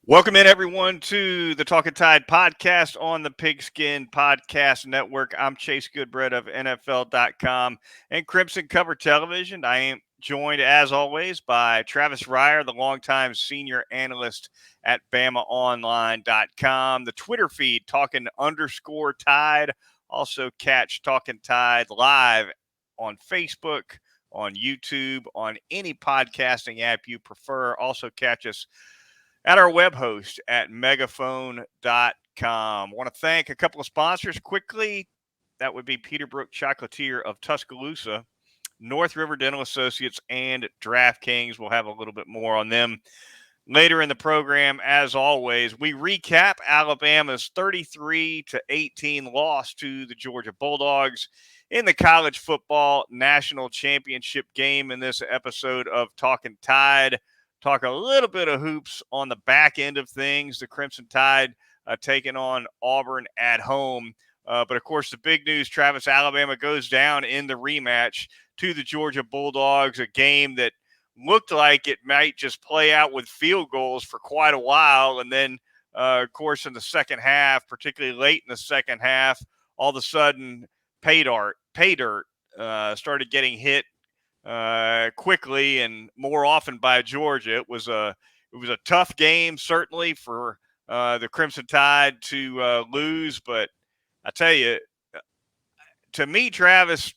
Welcome in, everyone, to the Talkin Tide podcast on the Pigskin Podcast Network. I'm Chase Goodbread of NFL.com and Crimson Cover Television. I am joined, as always, by Travis Reier, the longtime senior analyst at BamaOnline.com. The Twitter feed, Talkin_Tide. Also catch Talkin Tide live on Facebook, on YouTube, on any podcasting app you prefer. Also catch us at our web host at megaphone.com. I want to thank a couple of sponsors quickly. That would be Peterbrook Chocolatier of Tuscaloosa, North River Dental Associates, and DraftKings. We'll have a little bit more on them later in the program. As always, we recap Alabama's 33-18 loss to the Georgia Bulldogs in the college football national championship game in this episode of Talkin Tide. Talk a little bit of hoops on the back end of things. The Crimson Tide taking on Auburn at home. But, of course, the big news, Travis, Alabama goes down in the rematch to the Georgia Bulldogs, a game that looked like it might just play out with field goals for quite a while. And then, of course, in the second half, particularly late in the second half, all of a sudden pay dirt started getting hit quickly and more often by Georgia. It was a tough game, certainly, for the Crimson Tide to lose. But I tell you, to me, Travis,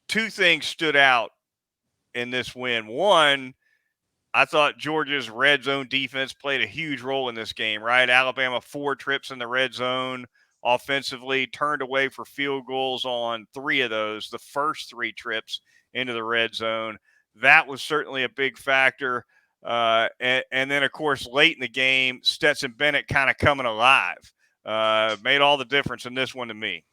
two things stood out in this win. One, I thought Georgia's red zone defense played a huge role in this game, right? Alabama 4 trips in the red zone offensively, turned away for field goals on 3 of those, the first 3 trips into the red zone. That was certainly a big factor. And then, of course, late in the game, Stetson Bennett kind of coming alive. Made all the difference in this one to me.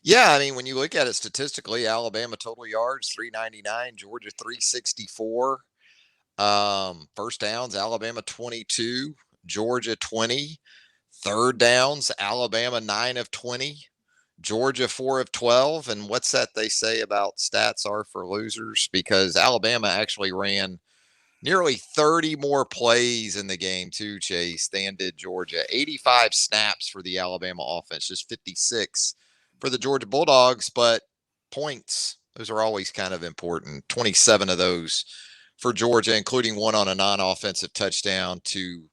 Yeah, I mean, when you look at it statistically, Alabama total yards 399, Georgia 364. First downs, Alabama 22, Georgia 20. Third downs, Alabama 9 of 20, Georgia 4 of 12. And what's that they say about stats are for losers? Because Alabama actually ran nearly 30 more plays in the game, too, Chase, than did Georgia. 85 snaps for the Alabama offense, just 56 for the Georgia Bulldogs. But points, those are always kind of important. 27 of those for Georgia, including one on a non-offensive touchdown to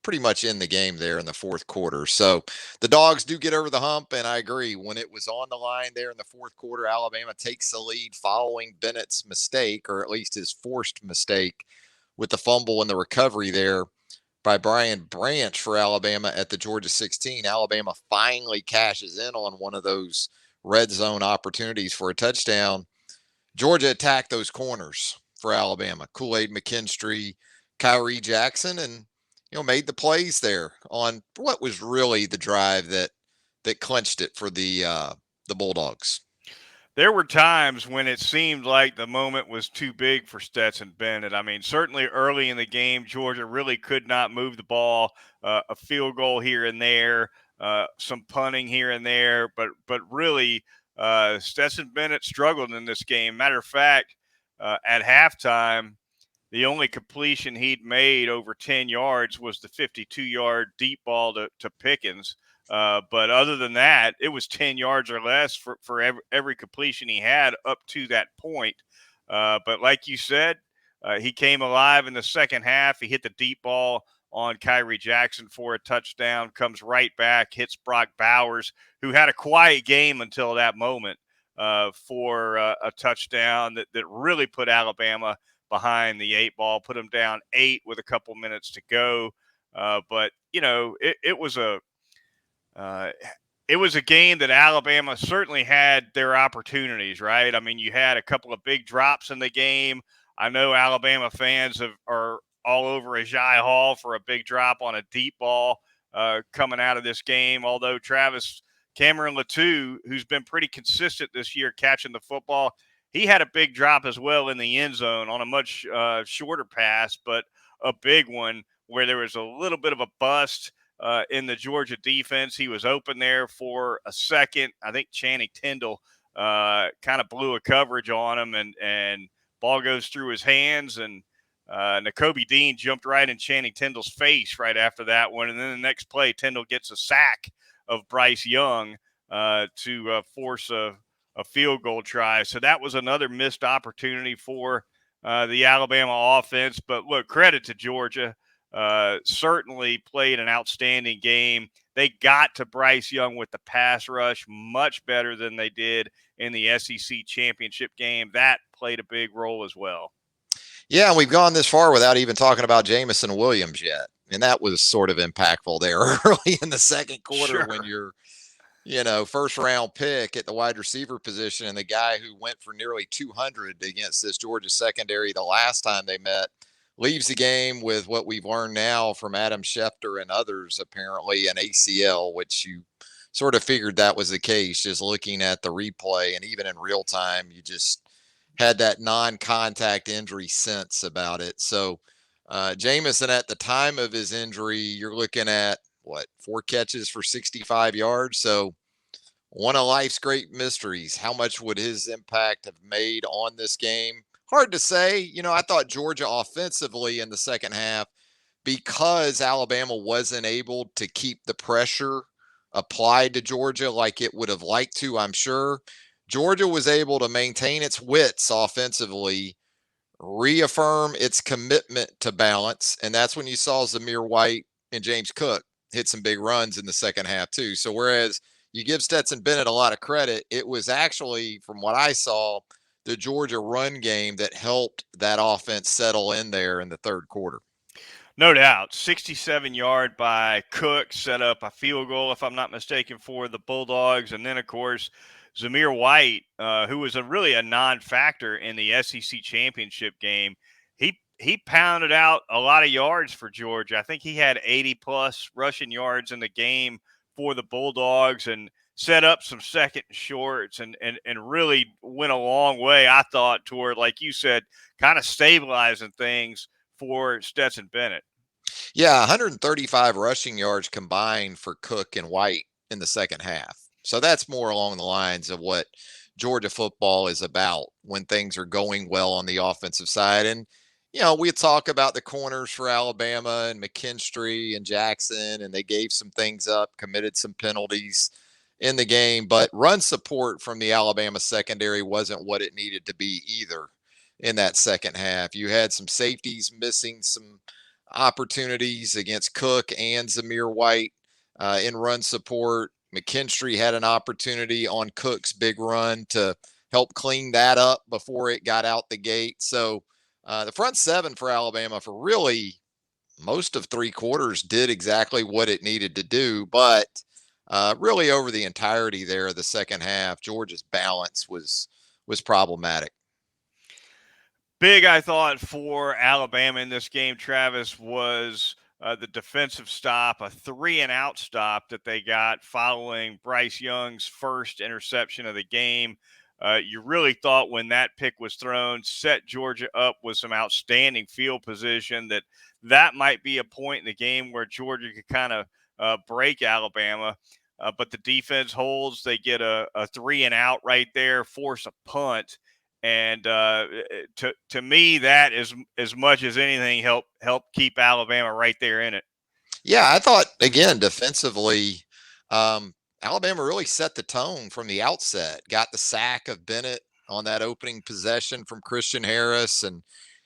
pretty much end the game there in the fourth quarter. So the Dogs do get over the hump, and I agree. When it was on the line there in the fourth quarter, Alabama takes the lead following Bennett's mistake, or at least his forced mistake, with the fumble and the recovery there by Brian Branch for Alabama at the Georgia 16. Alabama finally cashes in on one of those red zone opportunities for a touchdown. Georgia attacked those corners for Alabama. Kool-Aid McKinstry, Kyrie Jackson, and made the plays there on what was really the drive that clinched it for the Bulldogs. There were times when it seemed like the moment was too big for Stetson Bennett. I mean, certainly early in the game, Georgia really could not move the ball. A field goal here and there, some punting here and there, but really, Stetson Bennett struggled in this game. Matter of fact, at halftime, the only completion he'd made over 10 yards was the 52-yard deep ball to Pickens. But other than that, it was 10 yards or less for every completion he had up to that point. But like you said, he came alive in the second half. He hit the deep ball on Kyrie Jackson for a touchdown, comes right back, hits Brock Bowers, who had a quiet game until that moment, for a touchdown that really put Alabama behind the 8 ball, put them down 8 with a couple minutes to go. But, it was a game that Alabama certainly had their opportunities, right? I mean, you had a couple of big drops in the game. I know Alabama fans are all over Ajay Hall for a big drop on a deep ball coming out of this game, although Travis Cameron Latou, who's been pretty consistent this year catching the football, he had a big drop as well in the end zone on a much shorter pass, but a big one where there was a little bit of a bust in the Georgia defense. He was open there for a second. I think Channing Tindall kind of blew a coverage on him, and ball goes through his hands, and N'Kobe Dean jumped right in Channing Tindall's face right after that one. And then the next play, Tindall gets a sack of Bryce Young to force a field goal try. So that was another missed opportunity for the Alabama offense. But look, credit to Georgia. Certainly played an outstanding game. They got to Bryce Young with the pass rush much better than they did in the SEC championship game. That played a big role as well. Yeah, and we've gone this far without even talking about Jameson Williams yet. And that was sort of impactful there early in the second quarter when you're, first round pick at the wide receiver position and the guy who went for nearly 200 against this Georgia secondary the last time they met leaves the game with what we've learned now from Adam Schefter and others, apparently an ACL, which you sort of figured that was the case just looking at the replay. And even in real time, you just had that non-contact injury sense about it. So Jameson, at the time of his injury, you're looking at 4 catches for 65 yards. So one of life's great mysteries. How much would his impact have made on this game? Hard to say. I thought Georgia offensively in the second half, because Alabama wasn't able to keep the pressure applied to Georgia like it would have liked to, I'm sure. Georgia was able to maintain its wits offensively, reaffirm its commitment to balance, and that's when you saw Zamir White and James Cook hit some big runs in the second half too. So whereas you give Stetson Bennett a lot of credit, it was actually, from what I saw, the Georgia run game that helped that offense settle in there in the third quarter. No doubt. 67-yard by Cook set up a field goal, if I'm not mistaken, for the Bulldogs. And then, of course, Zamir White, who was really a non-factor in the SEC championship game, he pounded out a lot of yards for Georgia. I think he had 80-plus rushing yards in the game for the Bulldogs and set up some second and shorts and really went a long way, I thought, toward, like you said, kind of stabilizing things for Stetson Bennett. Yeah, 135 rushing yards combined for Cook and White in the second half. So that's more along the lines of what Georgia football is about when things are going well on the offensive side. And, we talk about the corners for Alabama and McKinstry and Jackson, and they gave some things up, committed some penalties in the game, but run support from the Alabama secondary wasn't what it needed to be either in that second half. You had some safeties missing some opportunities against Cook and Zamir White in run support. McKinstry had an opportunity on Cook's big run to help clean that up before it got out the gate. So the front seven for Alabama for really most of 3 quarters did exactly what it needed to do. But really over the entirety there of the second half, Georgia's balance was problematic. Big, I thought, for Alabama in this game, Travis, was the defensive stop, a 3-and-out stop that they got following Bryce Young's first interception of the game. You really thought when that pick was thrown, set Georgia up with some outstanding field position, that might be a point in the game where Georgia could kind of break Alabama. But the defense holds. They get a 3-and-out right there, force a punt. And to me, that is as much as anything help keep Alabama right there in it. Yeah, I thought, again, defensively, Alabama really set the tone from the outset. Got the sack of Bennett on that opening possession from Christian Harris. And,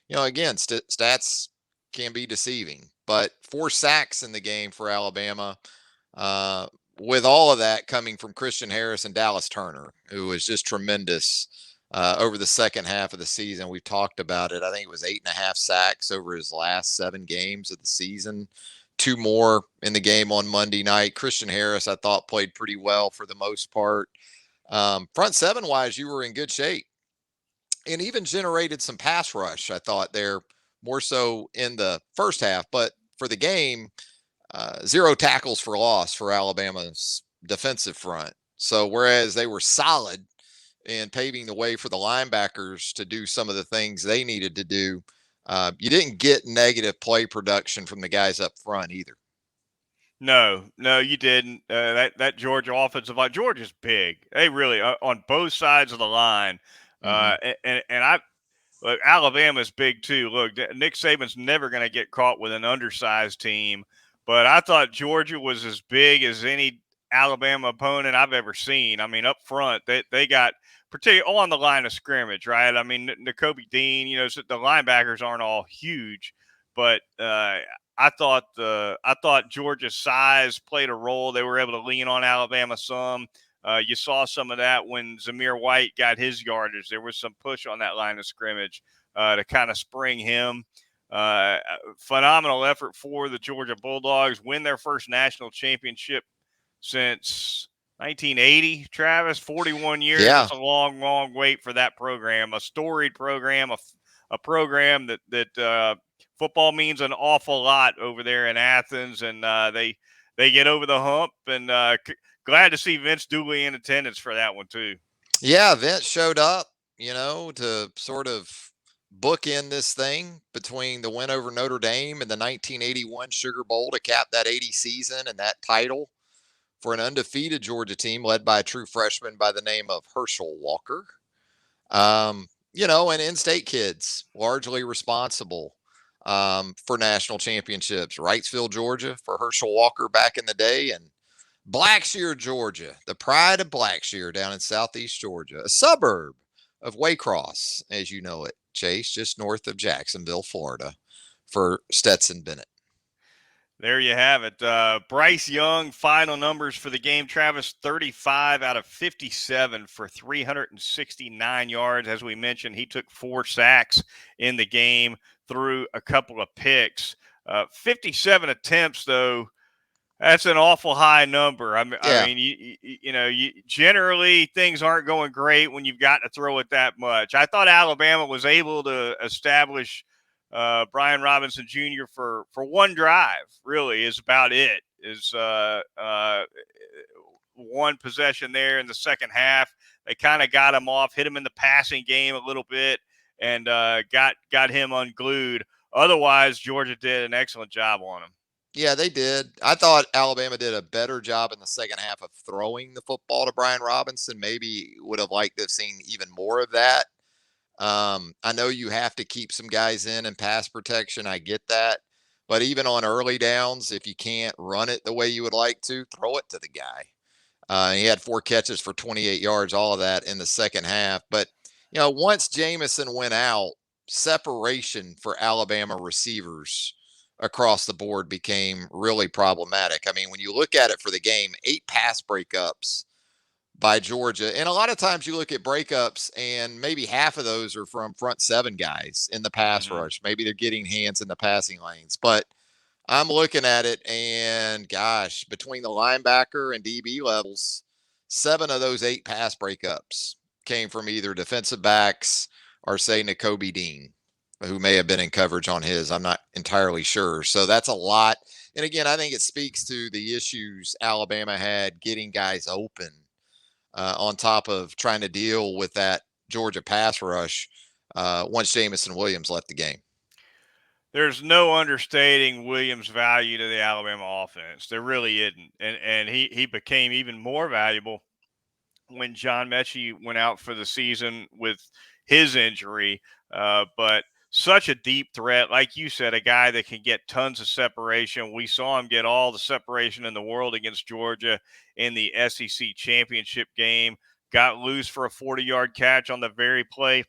again, stats can be deceiving. But 4 sacks in the game for Alabama, with all of that coming from Christian Harris and Dallas Turner, who was just tremendous over the second half of the season. We've talked about it. I think it was 8.5 sacks over his last 7 games of the season. 2 more in the game on Monday night. Christian Harris, I thought, played pretty well for the most part. Front seven wise, you were in good shape and even generated some pass rush, I thought, there more so in the first half. But for the game, 0 tackles for loss for Alabama's defensive front. So whereas they were solid in paving the way for the linebackers to do some of the things they needed to do, you didn't get negative play production from the guys up front either. No, you didn't. That Georgia offensive line, Georgia's big. They really on both sides of the line. Mm-hmm. And I Look, Alabama's big too. Look, Nick Saban's never going to get caught with an undersized team, but I thought Georgia was as big as any Alabama opponent I've ever seen. I mean, up front, they got particularly on the line of scrimmage, right? I mean, N'Kobe Dean, the linebackers aren't all huge, but I thought Georgia's size played a role. They were able to lean on Alabama some. You saw some of that when Zamir White got his yardage. There was some push on that line of scrimmage to kind of spring him. Phenomenal effort for the Georgia Bulldogs. Win their first national championship since 1980, Travis. 41 years. Yeah. That's a long, long wait for that program. A storied program, a program that football means an awful lot over there in Athens, and they get over the hump, and glad to see Vince Dooley in attendance for that one too. Yeah, Vince showed up, to sort of bookend this thing between the win over Notre Dame and the 1981 Sugar Bowl to cap that 80 season and that title for an undefeated Georgia team led by a true freshman by the name of Herschel Walker. And in-state kids largely responsible for national championships. Wrightsville, Georgia for Herschel Walker back in the day, and Blackshear, Georgia, the pride of Blackshear down in southeast Georgia, a suburb of Waycross, as you know it, Chase, just north of Jacksonville, Florida, for Stetson Bennett. There you have it. Bryce Young, final numbers for the game. Travis, 35 out of 57 for 369 yards. As we mentioned, he took 4 sacks in the game, threw a couple of picks. 57 attempts, though, that's an awful high number. I mean, generally things aren't going great when you've got to throw it that much. I thought Alabama was able to establish Brian Robinson Jr. for one drive. Really, is about it. Is one possession there in the second half. They kind of got him off, hit him in the passing game a little bit, and got him unglued. Otherwise, Georgia did an excellent job on him. Yeah, they did. I thought Alabama did a better job in the second half of throwing the football to Brian Robinson. Maybe would have liked to have seen even more of that. I know you have to keep some guys in pass protection. I get that. But even on early downs, if you can't run it the way you would like to, throw it to the guy. He had 4 catches for 28 yards, all of that in the second half. But, once Jameson went out, separation for Alabama receivers across the board became really problematic. I mean, when you look at it for the game, 8 pass breakups by Georgia. And a lot of times you look at breakups and maybe half of those are from front 7 guys in the pass rush. Maybe they're getting hands in the passing lanes. But I'm looking at it and gosh, between the linebacker and DB levels, 7 of those 8 pass breakups came from either defensive backs or say N'Kobe Dean, who may have been in coverage on his. I'm not entirely sure. So that's a lot. And again, I think it speaks to the issues Alabama had getting guys open on top of trying to deal with that Georgia pass rush once Jameson Williams left the game. There's no understating Williams' value to the Alabama offense. There really isn't. And he became even more valuable when John Mechie went out for the season with his injury. But such a deep threat. Like you said, a guy that can get tons of separation. We saw him get all the separation in the world against Georgia in the SEC championship game. Got loose for a 40-yard catch on the very play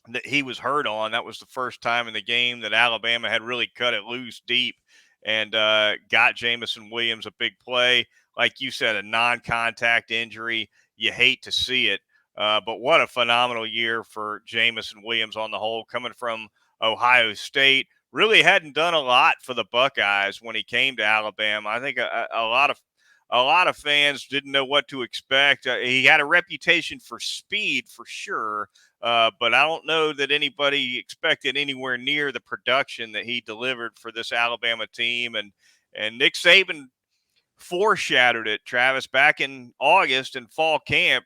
that he was hurt on. That was the first time in the game that Alabama had really cut it loose deep and got Jameson Williams a big play. Like you said, a non-contact injury. You hate to see it. But what a phenomenal year for Jameson Williams on the whole, coming from Ohio State. Really hadn't done a lot for the Buckeyes when he came to Alabama. I think a lot of fans didn't know what to expect. He had a reputation for speed for sure, but I don't know that anybody expected anywhere near the production that he delivered for this Alabama team. And Nick Saban foreshadowed it, Travis, back in August in fall camp.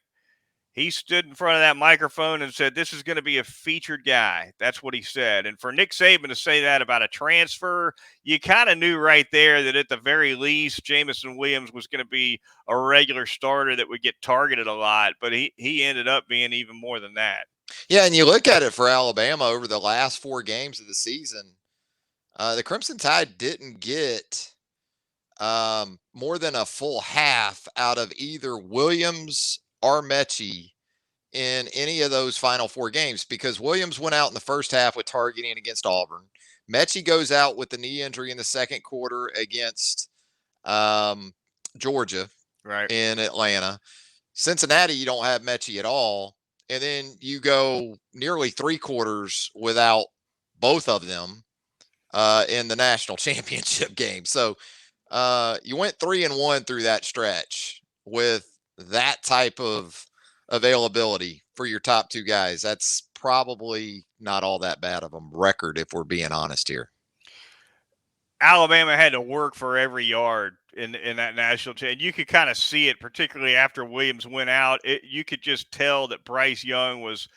He stood in front of that microphone and said, this is going to be a featured guy. That's what he said. And for Nick Saban to say that about a transfer, you kind of knew right there that at the very least, Jameson Williams was going to be a regular starter that would get targeted a lot. But he ended up being even more than that. Yeah, and you look at it for Alabama over the last 4 games of the season, the Crimson Tide didn't get more than a full half out of either Williams or Mechie in any of those final 4 games, because Williams went out in the first half with targeting against Auburn. Mechie goes out with the knee injury in the second quarter against um, Georgia Right. in Atlanta. Cincinnati, you don't have Mechie at all. And then you go nearly 3 quarters without both of them in the national championship game. So you went 3-1 through that stretch with that type of availability for your top 2 guys. That's probably not all that bad of a record, if we're being honest here. Alabama had to work for every yard in that national chain. You could kind of see it, particularly after Williams went out. You could just tell that Bryce Young was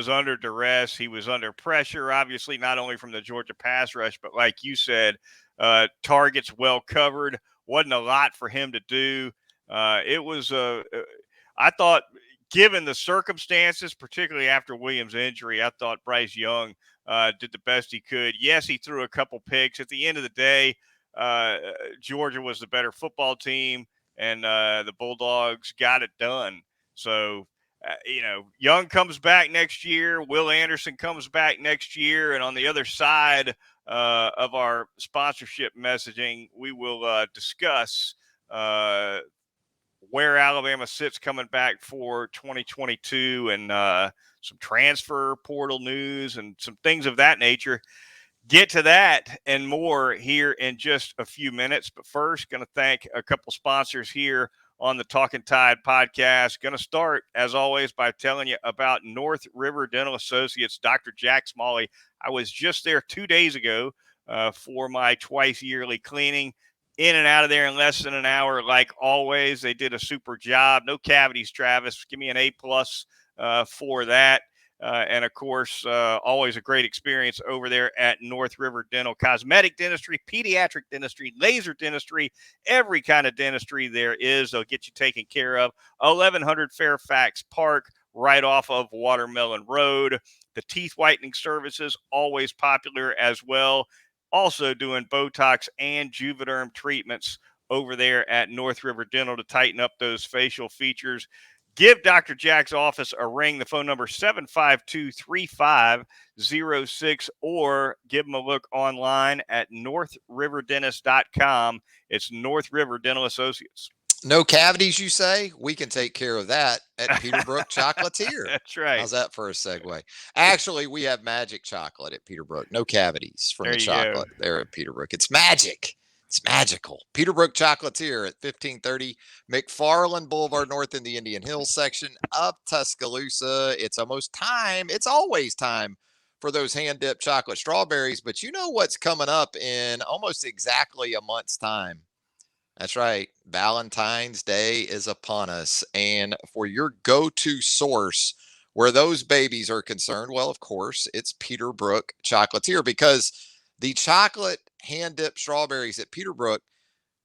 under duress. He was under pressure, obviously, not only from the Georgia pass rush, but like you said, targets well covered. Wasn't a lot for him to do. It was I thought, given the circumstances, particularly after Williams' injury, I thought Bryce Young did the best he could. Yes, he threw a couple picks. At the end of the day, Georgia was the better football team, and the Bulldogs got it done. So, Young comes back next year. Will Anderson comes back next year. And on the other side of our sponsorship messaging, we will discuss where Alabama sits coming back for 2022 and some transfer portal news and some things of that nature. Get to that and more here in just a few minutes. But first, going to thank a couple sponsors here on the Talkin Tide podcast. Going to start, as always, by telling you about North River Dental Associates, Dr. Jack Smalley. I was just there 2 days ago for my twice yearly cleaning. In and out of there in less than an hour, like always. They did a super job. No cavities, Travis. Give me an A+ for that. And of course, always a great experience over there at North River Dental. Cosmetic dentistry, pediatric dentistry, laser dentistry, every kind of dentistry there is. They'll get you taken care of. 1100 Fairfax Park, right off of Watermelon Road. The teeth whitening services, always popular as well. Also doing Botox and Juvederm treatments over there at North River Dental to tighten up those facial features. Give Dr. Jack's office a ring. The phone number 752-3506, or give them a look online at northriverdentist.com. It's North River Dental Associates. No cavities, you say? We can take care of that at Peterbrook Chocolatier. That's right. How's that for a segue? Actually, we have magic chocolate at Peterbrook. No cavities from There the you chocolate go. there at Peterbrook. It's magic. It's magical. Peterbrook Chocolatier at 1530 McFarland Boulevard North in the Indian Hills section of Tuscaloosa. It's almost time. It's always time for those hand-dipped chocolate strawberries. But you know what's coming up in almost exactly a month's time? That's right. Valentine's Day is upon us. And for your go-to source where those babies are concerned, well, of course, it's Peterbrook Chocolatier, because the chocolate hand-dipped strawberries at Peterbrook,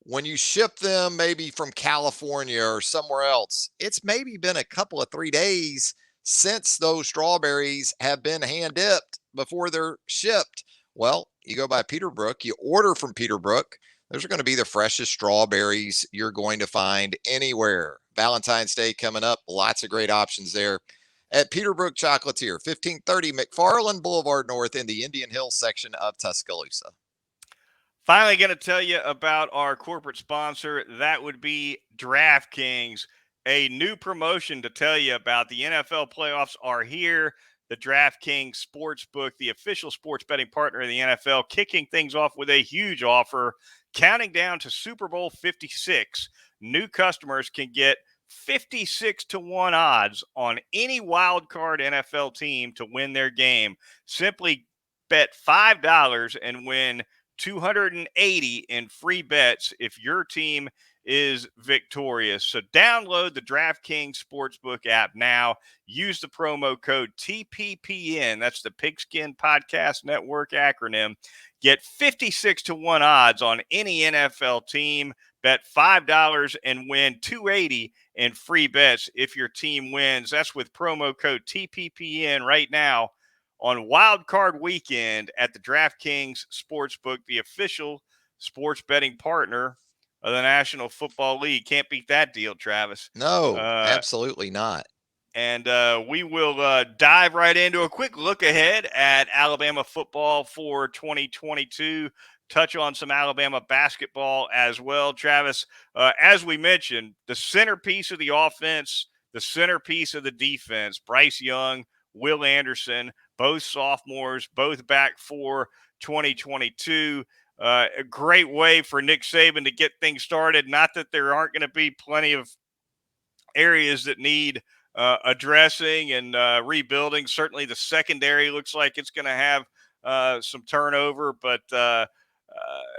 when you ship them maybe from California or somewhere else, it's maybe been a couple of 3 days since those strawberries have been hand-dipped before they're shipped. Well, you go by Peterbrook, you order from Peterbrook. Those are going to be the freshest strawberries you're going to find anywhere. Valentine's Day coming up. Lots of great options there at Peterbrook Chocolatier, 1530 McFarland Boulevard North in the Indian Hills section of Tuscaloosa. Finally, going to tell you about our corporate sponsor. That would be DraftKings. A new promotion to tell you about. The NFL playoffs are here. The DraftKings Sportsbook, the official sports betting partner of the NFL, kicking things off with a huge offer. Counting down to Super Bowl 56, new customers can get 56-1 odds on any wild card NFL team to win their game. Simply bet $5 and win 280 in free bets if your team is victorious. So download the DraftKings Sportsbook app now. Use the promo code TPPN. That's the Pigskin Podcast Network acronym. Get 56-1 odds on any NFL team. Bet $5 and win $280 in free bets if your team wins. That's with promo code TPPN right now on Wild Card Weekend at the DraftKings Sportsbook, the official sports betting partner of the National Football League. Can't beat that deal, Travis. No, absolutely not. And we will dive right into a quick look ahead at Alabama football for 2022. Touch on some Alabama basketball as well. Travis, as we mentioned, the centerpiece of the offense, the centerpiece of the defense, Bryce Young, Will Anderson, both sophomores, both back for 2022. A great way for Nick Saban to get things started. Not that there aren't going to be plenty of areas that need addressing and rebuilding. Certainly the secondary looks like it's going to have some turnover, but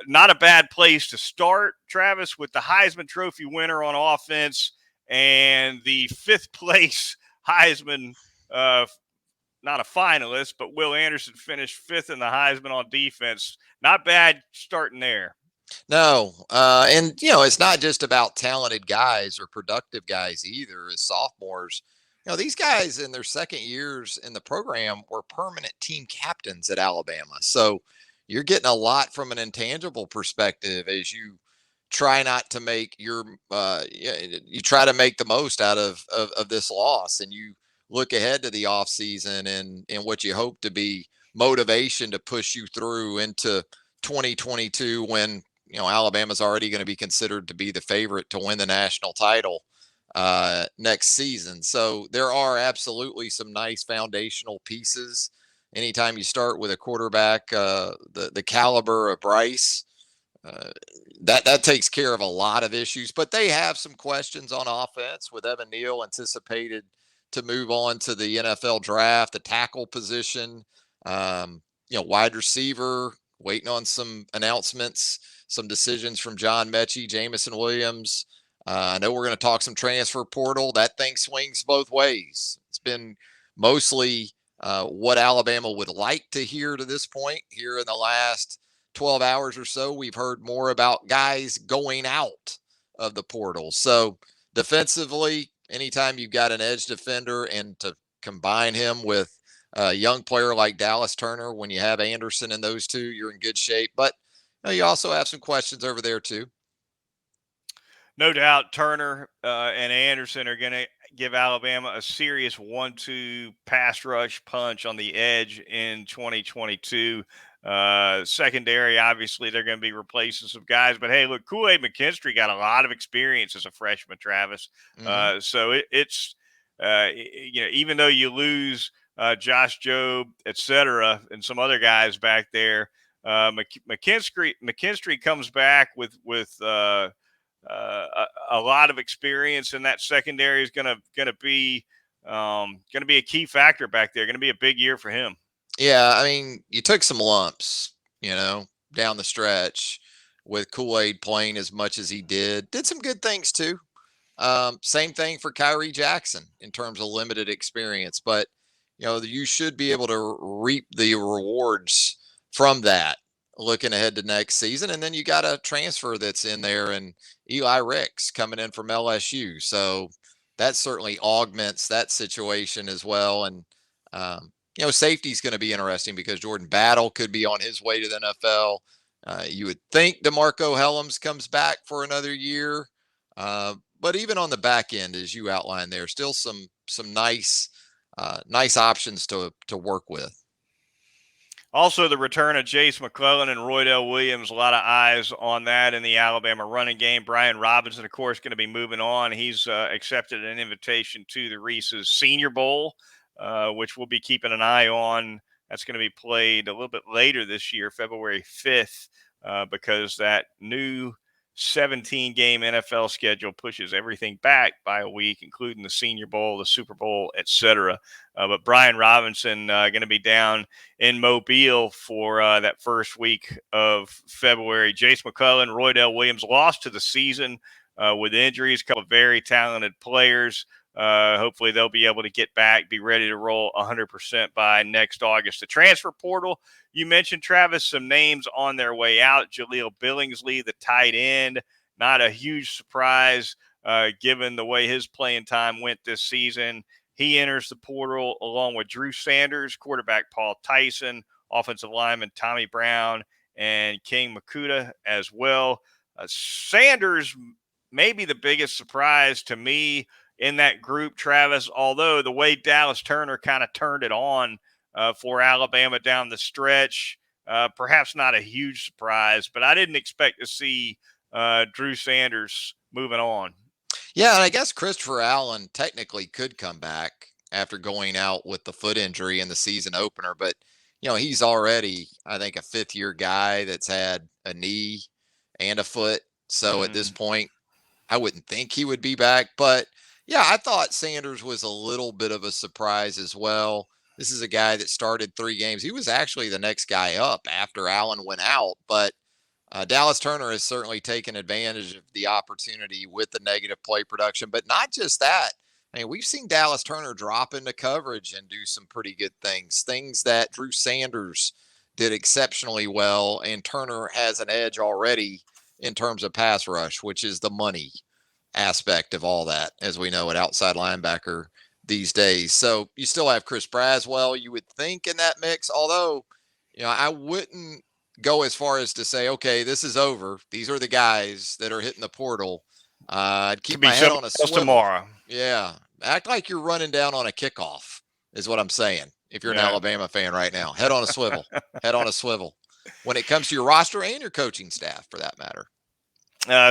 not a bad place to start, Travis, with the Heisman Trophy winner on offense and the fifth place Heisman, not a finalist, but Will Anderson finished fifth in the Heisman on defense. Not bad starting there. No, and it's not just about talented guys or productive guys either. As sophomores, these guys in their second years in the program were permanent team captains at Alabama. So you're getting a lot from an intangible perspective as you try not to make you try to make the most out of this loss, and you look ahead to the offseason and what you hope to be motivation to push you through into 2022 when Alabama's already going to be considered to be the favorite to win the national title next season. So there are absolutely some nice foundational pieces. Anytime you start with a quarterback, the caliber of Bryce, that takes care of a lot of issues. But they have some questions on offense with Evan Neal anticipated to move on to the NFL draft, the tackle position, wide receiver, waiting on some announcements, some decisions from John Mechie, Jameson Williams. I know we're going to talk some transfer portal. That thing swings both ways. It's been mostly what Alabama would like to hear to this point. Here in the last 12 hours or so, we've heard more about guys going out of the portal. So defensively, anytime you've got an edge defender and to combine him with a young player like Dallas Turner, when you have Anderson and those two, you're in good shape. But you also have some questions over there too. No doubt Turner and Anderson are going to give Alabama a serious 1-2 pass rush punch on the edge in 2022. Secondary, obviously, they're going to be replacing some guys. But, hey, look, Kool-Aid McKinstry got a lot of experience as a freshman, Travis. Mm-hmm. So it's even though you lose Josh Jobe, et cetera, and some other guys back there, McKinstry comes back with a lot of experience, and that secondary is going to be a key factor back there. Going to be a big year for him. Yeah, I mean, you took some lumps, down the stretch with Kool-Aid playing as much as he did. Did some good things too. Same thing for Kyrie Jackson in terms of limited experience, but you should be able to reap the rewards from that looking ahead to next season. And then you got a transfer that's in there, and Eli Ricks coming in from LSU. So that certainly augments that situation as well. And, safety is going to be interesting because Jordan Battle could be on his way to the NFL. You would think DeMarco Hellams comes back for another year. But even on the back end, as you outlined there, still some nice options to work with. Also, the return of Jace McClellan and Roydell Williams, a lot of eyes on that in the Alabama running game. Brian Robinson, of course, going to be moving on. He's accepted an invitation to the Reese's Senior Bowl, which we'll be keeping an eye on. That's going to be played a little bit later this year, February 5th, because that new 17-game NFL schedule pushes everything back by a week, including the Senior Bowl, the Super Bowl, etc. But Brian Robinson going to be down in Mobile for that first week of February. Jace McClellan, Roydell Williams lost to the season with injuries. A couple of very talented players. Hopefully they'll be able to get back, be ready to roll 100% by next August. The transfer portal, you mentioned, Travis, some names on their way out. Jaleel Billingsley, the tight end, not a huge surprise given the way his playing time went this season. He enters the portal along with Drew Sanders, quarterback Paul Tyson, offensive lineman Tommy Brown, and King Makuta as well. Sanders may be the biggest surprise to me in that group, Travis, although the way Dallas Turner kind of turned it on for Alabama down the stretch, perhaps not a huge surprise, but I didn't expect to see Drew Sanders moving on. Yeah, and I guess Christopher Allen technically could come back after going out with the foot injury in the season opener, but he's already, I think, a fifth-year guy that's had a knee and a foot. So at this point, I wouldn't think he would be back. But yeah, I thought Sanders was a little bit of a surprise as well. This is a guy that started 3 games. He was actually the next guy up after Allen went out, but Dallas Turner has certainly taken advantage of the opportunity with the negative play production, but not just that. I mean, we've seen Dallas Turner drop into coverage and do some pretty good things that Drew Sanders did exceptionally well, and Turner has an edge already in terms of pass rush, which is the money aspect of all that, as we know, at outside linebacker these days. So you still have Chris Braswell, you would think, in that mix, although, I wouldn't go as far as to say, okay, this is over. These are the guys that are hitting the portal. I'd keep my head on a swivel tomorrow. Yeah. Act like you're running down on a kickoff is what I'm saying. If you're an Alabama fan right now, head on a swivel, head on a swivel when it comes to your roster and your coaching staff, for that matter.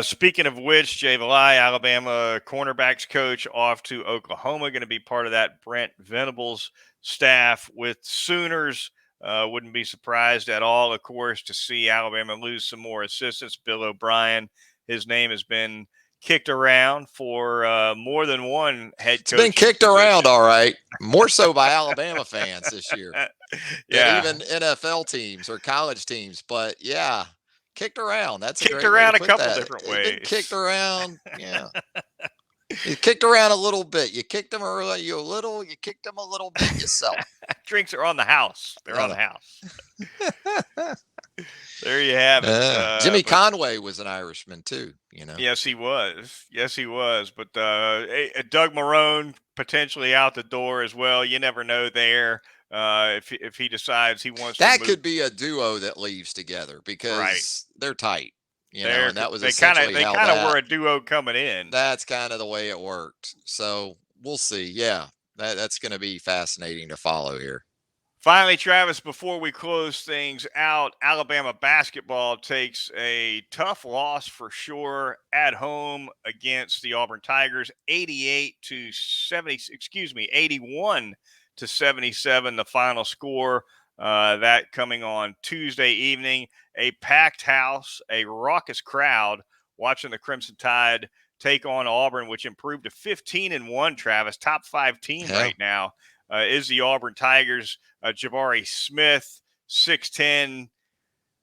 Speaking of which, Jay Valai, Alabama cornerbacks coach, off to Oklahoma, going to be part of that Brent Venables staff with Sooners. Wouldn't be surprised at all, of course, to see Alabama lose some more assistants. Bill O'Brien, his name has been kicked around for more than one head coach. It's been kicked around, all right. More so by Alabama fans this year than even NFL teams or college teams. But yeah, kicked around. That's a great way to put that. Different ways. Been kicked around, yeah. You kicked around a little bit. You kicked them early, you kicked them a little bit yourself. Drinks are on the house. They're on the house. There you have it. Jimmy Conway was an Irishman too, Yes, he was. But Doug Marrone potentially out the door as well. You never know there. If he decides he wants that to move. Could be a duo that leaves together because they're tight. And that was they kind of were a duo coming in. That's kind of the way it worked. So we'll see. Yeah, that's going to be fascinating to follow here. Finally, Travis, before we close things out, Alabama basketball takes a tough loss for sure at home against the Auburn Tigers, 81-77, the final score. That coming on Tuesday evening. A packed house, a raucous crowd watching the Crimson Tide take on Auburn, which improved to 15-1, Travis, top 5 team right now. Is the Auburn Tigers. Jabari Smith, 6'10",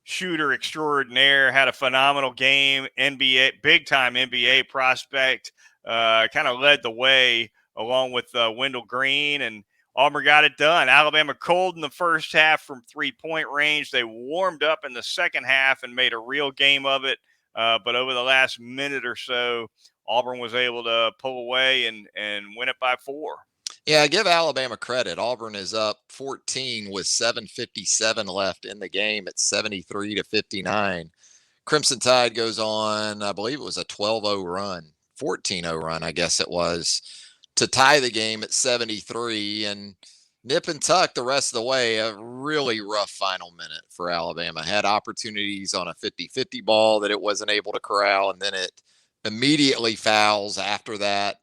shooter extraordinaire, had a phenomenal game. Big-time NBA prospect, kind of led the way along with Wendell Green, and Auburn got it done. Alabama cold in the first half from three-point range. They warmed up in the second half and made a real game of it. But over the last minute or so, Auburn was able to pull away and win it by 4. Yeah, give Alabama credit. Auburn is up 14 with 7:57 left in the game at 73-59. Crimson Tide goes on, I believe it was a 12-0 run, 14-0 run, I guess it was, to tie the game at 73 and nip and tuck the rest of the way. A really rough final minute for Alabama. Had opportunities on a 50-50 ball that it wasn't able to corral, and then it immediately fouls after that.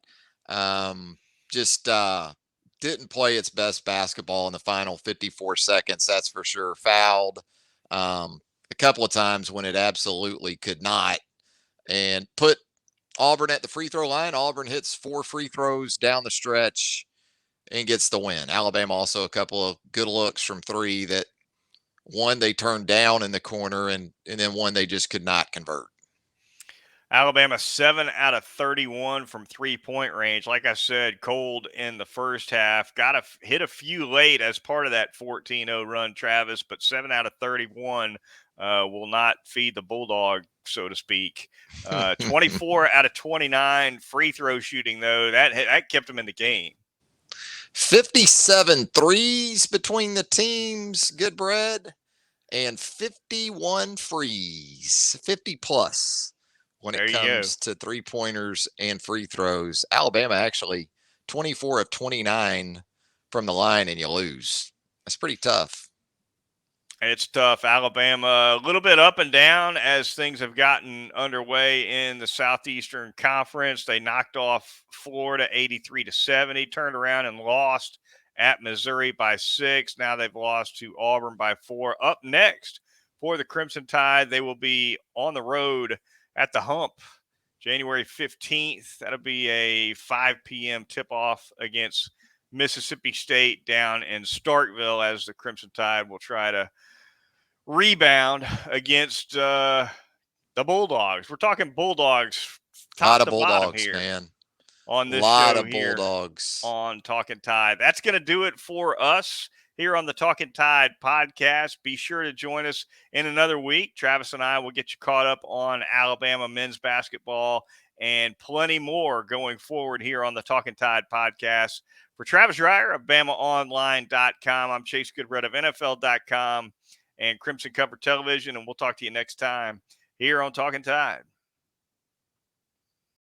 Didn't play its best basketball in the final 54 seconds, that's for sure. Fouled a couple of times when it absolutely could not, and put Auburn at the free throw line. Auburn hits 4 free throws down the stretch and gets the win. Alabama also a couple of good looks from 3 that one they turned down in the corner, and then one they just could not convert. Alabama 7 out of 31 from three-point range. Like I said, cold in the first half. Hit a few late as part of that 14-0 run, Travis, but 7 out of 31 will not feed the bulldog, so to speak. 24 out of 29 free throw shooting, though. That kept them in the game. 57 threes between the teams, Goodbread, and 51 frees, 50 plus when it comes to three-pointers and free throws. Alabama actually 24 of 29 from the line, and you lose. That's pretty tough. It's tough. Alabama, a little bit up and down as things have gotten underway in the Southeastern Conference. They knocked off Florida 83-70, turned around and lost at Missouri by 6. Now they've lost to Auburn by 4. Up next for the Crimson Tide, they will be on the road at the Hump January 15th. That'll be a 5 p.m. tip-off against Mississippi State down in Starkville, as the Crimson Tide will try to rebound against the Bulldogs. We're talking Bulldogs, top to bottom here, man. On this lot show of here Bulldogs on Talkin Tide. That's going to do it for us here on the Talkin Tide podcast. Be sure to join us in another week. Travis and I will get you caught up on Alabama men's basketball and plenty more going forward here on the Talkin Tide podcast. For Travis Reier of BamaOnline.com, I'm Chase Goodbread of NFL.com and Crimson Cover Television, and we'll talk to you next time here on Talkin Tide.